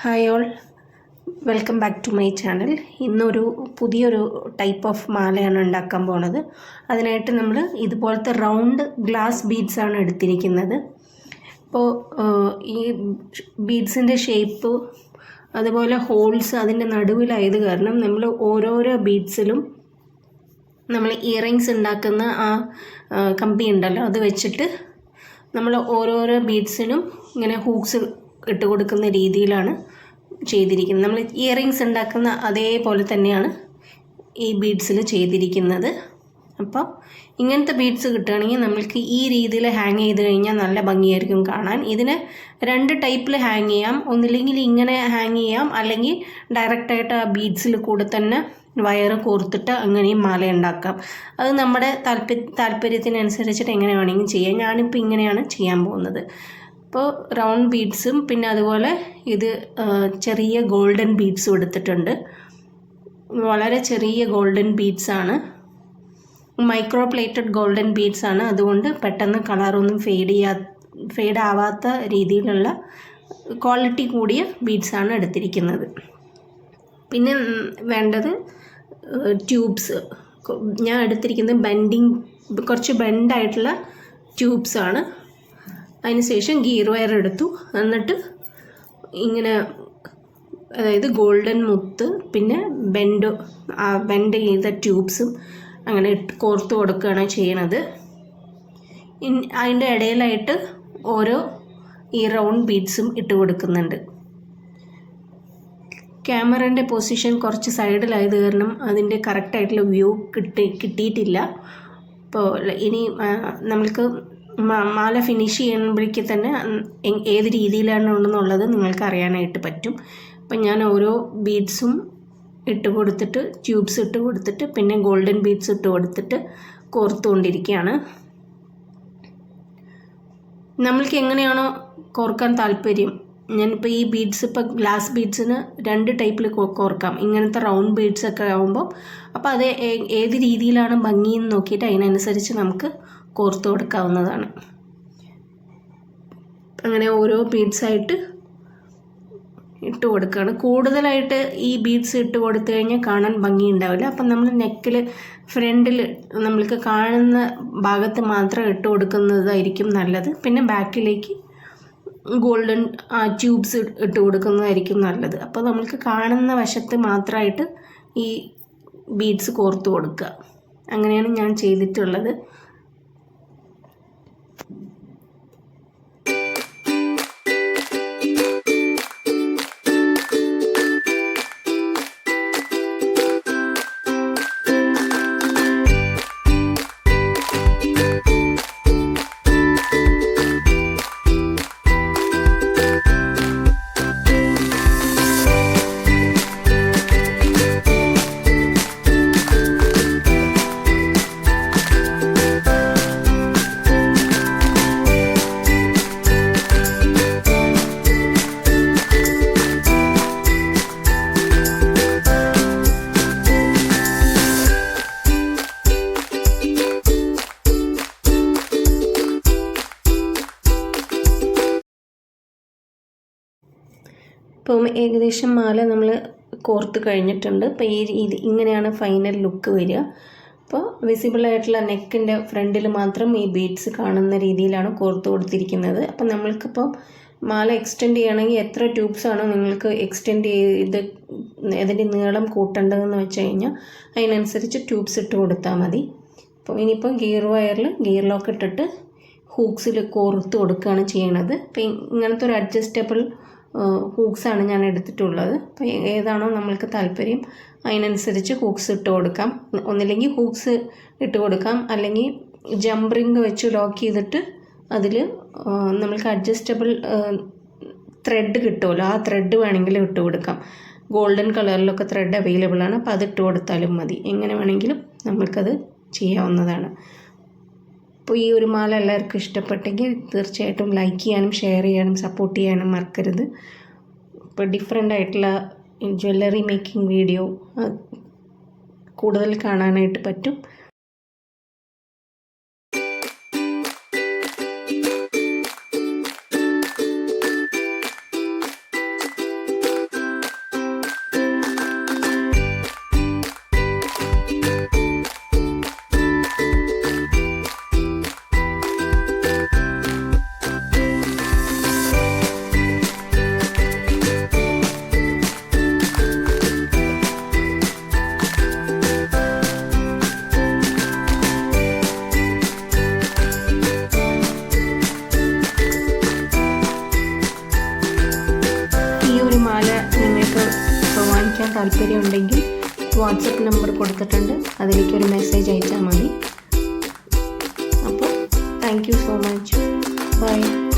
Hi all, welcome back to my channel. ഇന്നൊരു പുതിയൊരു type of മാലയാണ് ഉണ്ടാക്കാൻ പോണത്. അതിനായിട്ട് നമ്മൾ ഇതുപോലത്തെ റൗണ്ട് ഗ്ലാസ് ബീഡ്സാണ് എടുത്തിരിക്കുന്നത്. അപ്പോൾ ഈ ബീഡ്സിൻ്റെ ഷേപ്പ് അതുപോലെ ഹോൾസ് അതിൻ്റെ നടുവിലായത് കാരണം നമ്മൾ ഓരോരോ ബീഡ്സിലും നമ്മൾ ഇയറിങ്സ് ഉണ്ടാക്കുന്ന ആ കമ്പി ഉണ്ടല്ലോ, അത് വെച്ചിട്ട് നമ്മൾ ഓരോരോ ബീഡ്സിനും ഇങ്ങനെ ഹൂക്സ് ഇട്ട് കൊടുക്കുന്ന രീതിയിലാണ് ചെയ്തിരിക്കുന്നത്. നമ്മൾ ഇയറിങ്സ് ഉണ്ടാക്കുന്ന അതേപോലെ തന്നെയാണ് ഈ ബീഡ്സിൽ ചെയ്തിരിക്കുന്നത്. അപ്പോൾ ഇങ്ങനത്തെ ബീഡ്സ് കിട്ടുകയാണെങ്കിൽ നമ്മൾക്ക് ഈ രീതിയിൽ ഹാങ് ചെയ്ത് കഴിഞ്ഞാൽ നല്ല ഭംഗിയായിരിക്കും കാണാൻ. ഇതിന് രണ്ട് ടൈപ്പിൽ ഹാങ് ചെയ്യാം. ഒന്നില്ലെങ്കിൽ ഇങ്ങനെ ഹാങ് ചെയ്യാം, അല്ലെങ്കിൽ ഡയറക്റ്റായിട്ട് ആ ബീഡ്സിൽ കൂടെ തന്നെ വയറ് കോർത്തിട്ട് അങ്ങനെയും മാല ഉണ്ടാക്കാം. അത് നമ്മുടെ താല്പര്യത്തിനനുസരിച്ചിട്ട് എങ്ങനെ വേണമെങ്കിലും ചെയ്യാം. ഞാനിപ്പോൾ ഇങ്ങനെയാണ് ചെയ്യാൻ പോകുന്നത്. അപ്പോൾ റൗണ്ട് ബീഡ്സും പിന്നെ അതുപോലെ ഇത് ചെറിയ ഗോൾഡൻ ബീഡ്സും എടുത്തിട്ടുണ്ട്. വളരെ ചെറിയ ഗോൾഡൻ ബീഡ്സാണ്, മൈക്രോ പ്ലേറ്റഡ് ഗോൾഡൻ ബീഡ്സാണ്. അതുകൊണ്ട് പെട്ടെന്ന് കളറൊന്നും ഫെയ്ഡ് ആവാത്ത രീതിയിലുള്ള ക്വാളിറ്റി കൂടിയ ബീഡ്സാണ് എടുത്തിരിക്കുന്നത്. പിന്നെ വേണ്ടത് ട്യൂബ്സ്. ഞാൻ എടുത്തിരിക്കുന്നത് കുറച്ച് ബെൻഡായിട്ടുള്ള ട്യൂബ്സാണ്. അതിനുശേഷം ഗിയർ വയർ എടുത്തു. എന്നിട്ട് ഇങ്ങനെ, അതായത് ഗോൾഡൻ മുത്ത് പിന്നെ ബെൻഡ് ചെയ്ത ട്യൂബ്സും അങ്ങനെ കോർത്ത് കൊടുക്കുകയാണ് ചെയ്യണത്. അതിൻ്റെ ഇടയിലായിട്ട് ഓരോ ഈ റൗണ്ട് ബീഡ്സും ഇട്ട് കൊടുക്കുന്നുണ്ട്. ക്യാമറേൻ്റെ പൊസിഷൻ കുറച്ച് സൈഡിലായത് കാരണം അതിൻ്റെ കറക്റ്റായിട്ടുള്ള വ്യൂ കിട്ടിയിട്ടില്ല. അപ്പോൾ ഇനി നമ്മൾക്ക് മാല ഫിനിഷ് ചെയ്യുമ്പോഴേക്ക് തന്നെ ഏത് രീതിയിലാണ് ഉണ്ടെന്നുള്ളത് നിങ്ങൾക്ക് അറിയാനായിട്ട് പറ്റും. അപ്പം ഞാൻ ഓരോ ബീഡ്സും ഇട്ട് കൊടുത്തിട്ട്, ട്യൂബ്സ് ഇട്ട് കൊടുത്തിട്ട് പിന്നെ ഗോൾഡൻ ബീഡ്സ് ഇട്ട് കൊടുത്തിട്ട് കോർത്തുകൊണ്ടിരിക്കുകയാണ്. നമ്മൾക്ക് എങ്ങനെയാണോ കോർക്കാൻ താല്പര്യം, ഞാനിപ്പോൾ ഈ ബീഡ്സ് ഇപ്പോൾ ഗ്ലാസ് ബീഡ്സിന് രണ്ട് ടൈപ്പിൽ കോർക്കാം. ഇങ്ങനത്തെ റൗണ്ട് ബീഡ്സൊക്കെ ആകുമ്പോൾ അപ്പോൾ അത് ഏത് രീതിയിലാണ് ഭംഗിയെന്ന് നോക്കിയിട്ട് അതിനനുസരിച്ച് നമുക്ക് കോർത്ത് കൊടുക്കാവുന്നതാണ്. അങ്ങനെ ഓരോ ബീഡ്സായിട്ട് ഇട്ട് കൊടുക്കുകയാണ്. കൂടുതലായിട്ട് ഈ ബീഡ്സ് ഇട്ട് കൊടുത്തു കഴിഞ്ഞാൽ കാണാൻ ഭംഗി ഉണ്ടാവില്ല. അപ്പം നമ്മൾ നെക്കിൽ ഫ്രണ്ടിൽ നമ്മൾക്ക് കാണുന്ന ഭാഗത്ത് മാത്രം ഇട്ട് കൊടുക്കുന്നതായിരിക്കും നല്ലത്. പിന്നെ ബാക്കിലേക്ക് ഗോൾഡൻ ട്യൂബ്സ് ഇട്ട് കൊടുക്കുന്നതായിരിക്കും നല്ലത്. അപ്പോൾ നമ്മൾക്ക് കാണുന്ന വശത്ത് മാത്രമായിട്ട് ഈ ബീഡ്സ് കോർത്ത് കൊടുക്കുക. അങ്ങനെയാണ് ഞാൻ ചെയ്തിട്ടുള്ളത്. ഇപ്പം ഏകദേശം മാല നമ്മൾ കോർത്ത് കഴിഞ്ഞിട്ടുണ്ട്. അപ്പോൾ ഇങ്ങനെയാണ് ഫൈനൽ ലുക്ക് വരിക. അപ്പോൾ വിസിബിളായിട്ടുള്ള നെക്കിൻ്റെ ഫ്രണ്ടിൽ മാത്രം ഈ ബീഡ്സ് കാണുന്ന രീതിയിലാണ് കോർത്ത് കൊടുത്തിരിക്കുന്നത്. അപ്പം നമ്മൾക്കിപ്പോൾ മാല എക്സ്റ്റെൻഡ് ചെയ്യണമെങ്കിൽ എത്ര ട്യൂബ്സാണോ നിങ്ങൾക്ക് എക്സ്റ്റെൻഡ് ചെയ്ത് അതിൻ്റെ നീളം കൂട്ടേണ്ടതെന്ന് വെച്ച് കഴിഞ്ഞാൽ അതിനനുസരിച്ച് ട്യൂബ്സ് ഇട്ട് കൊടുത്താൽ മതി. അപ്പോൾ ഇനിയിപ്പം ഗിയർ വയറിൽ ഗിയർ ലോക്ക് ഇട്ടിട്ട് ഹൂക്സിൽ കോർത്ത് കൊടുക്കുകയാണ് ചെയ്യണത്. അപ്പോൾ ഇങ്ങനത്തെ ഒരു അഡ്ജസ്റ്റബിൾ ഹൂക്സാണ് ഞാൻ എടുത്തിട്ടുള്ളത്. അപ്പോൾ ഏതാണോ നമ്മൾക്ക് താല്പര്യം അതിനനുസരിച്ച് ഹൂക്സ് ഇട്ട് കൊടുക്കാം. ഒന്നില്ലെങ്കിൽ ഹൂക്സ് ഇട്ട് കൊടുക്കാം, അല്ലെങ്കിൽ ജംപ് റിങ് വെച്ച് ലോക്ക് ചെയ്തിട്ട് അതിൽ നമ്മൾക്ക് അഡ്ജസ്റ്റബിൾ ത്രെഡ് കിട്ടുമല്ലോ, ആ ത്രെഡ് വേണമെങ്കിൽ ഇട്ട് കൊടുക്കാം. ഗോൾഡൻ കളറിലൊക്കെ ത്രെഡ് അവൈലബിൾ ആണ്. അപ്പോൾ അതിട്ട് കൊടുത്താലും മതി. എങ്ങനെ വേണമെങ്കിലും നമ്മൾക്കത് ചെയ്യാവുന്നതാണ്. അപ്പോൾ ഈ ഒരു മാല എല്ലാവർക്കും ഇഷ്ടപ്പെട്ടെങ്കിൽ തീർച്ചയായിട്ടും ലൈക്ക് ചെയ്യാനും ഷെയർ ചെയ്യാനും സപ്പോർട്ട് ചെയ്യാനും മറക്കരുത്. ഇപ്പോൾ ഡിഫറെൻ്റ് ആയിട്ടുള്ള ജ്വല്ലറി മേക്കിംഗ് വീഡിയോ കൂടുതൽ കാണാനായിട്ട് പറ്റും. താല്പര്യമുണ്ടെങ്കിൽ വാട്സപ്പ് നമ്പർ കൊടുത്തിട്ടുണ്ട്, അതിലേക്കൊരു മെസ്സേജ് അയച്ചാൽ മതി. അപ്പോൾ thank you so much. By.